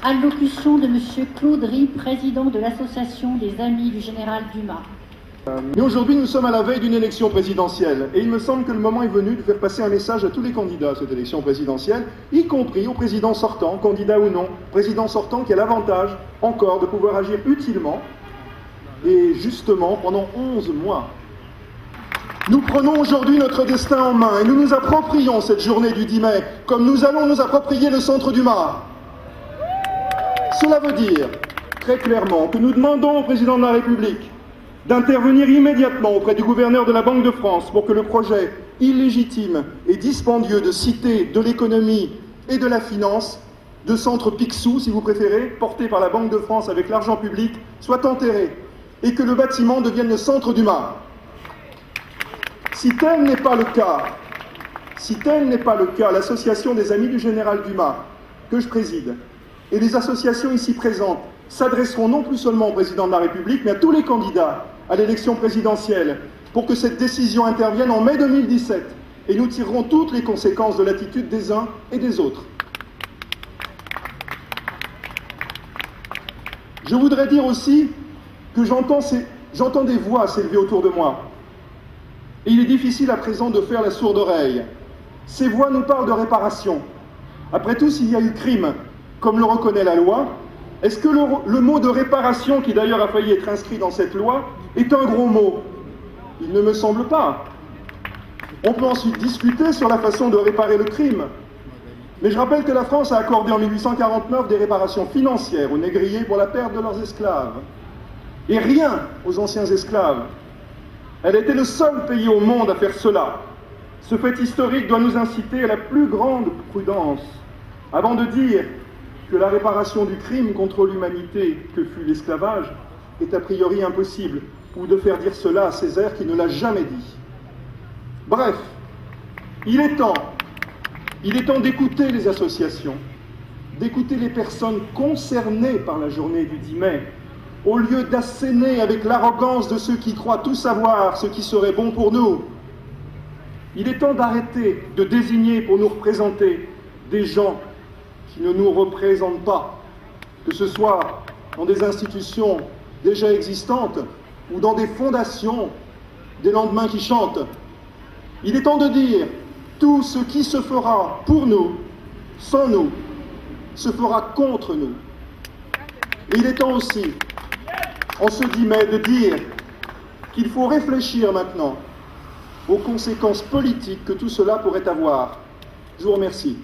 Allocution de M. Claude Ry, président de l'Association des Amis du Général Dumas. Mais aujourd'hui, nous sommes à la veille d'une élection présidentielle. Et il me semble que le moment est venu de faire passer un message à tous les candidats à cette élection présidentielle, y compris au président sortant, candidat ou non, président sortant qui a l'avantage encore de pouvoir agir utilement et justement pendant 11 mois. Nous prenons aujourd'hui notre destin en main et nous nous approprions cette journée du 10 mai, comme nous allons nous approprier le centre du Mas. Cela veut dire, très clairement, que nous demandons au président de la République d'intervenir immédiatement auprès du gouverneur de la Banque de France pour que le projet illégitime et dispendieux de cité de l'économie et de la finance, de centre Picsou, si vous préférez, porté par la Banque de France avec l'argent public, soit enterré et que le bâtiment devienne le centre du Mas. Si tel n'est pas le cas, l'association des Amis du Général Dumas, que je préside, et les associations ici présentes s'adresseront non plus seulement au président de la République, mais à tous les candidats à l'élection présidentielle pour que cette décision intervienne en mai 2017 et nous tirerons toutes les conséquences de l'attitude des uns et des autres. Je voudrais dire aussi que j'entends des voix s'élever autour de moi. Et il est difficile à présent de faire la sourde oreille. Ces voix nous parlent de réparation. Après tout, s'il y a eu crime, comme le reconnaît la loi, est-ce que le mot de réparation, qui d'ailleurs a failli être inscrit dans cette loi, est un gros mot? Il ne me semble pas. On peut ensuite discuter sur la façon de réparer le crime. Mais je rappelle que la France a accordé en 1849 des réparations financières aux négriers pour la perte de leurs esclaves. Et rien aux anciens esclaves. Elle était le seul pays au monde à faire cela. Ce fait historique doit nous inciter à la plus grande prudence avant de dire que la réparation du crime contre l'humanité que fut l'esclavage est a priori impossible, ou de faire dire cela à Césaire qui ne l'a jamais dit. Bref, il est temps d'écouter les associations, d'écouter les personnes concernées par la journée du 10 mai, au lieu d'asséner avec l'arrogance de ceux qui croient tout savoir ce qui serait bon pour nous. Il est temps d'arrêter de désigner pour nous représenter des gens qui ne nous représentent pas, que ce soit dans des institutions déjà existantes ou dans des fondations des lendemains qui chantent. Il est temps de dire tout ce qui se fera pour nous, sans nous, se fera contre nous. Et il est temps aussi, en ce 10 mai, de dire qu'il faut réfléchir maintenant aux conséquences politiques que tout cela pourrait avoir. Je vous remercie.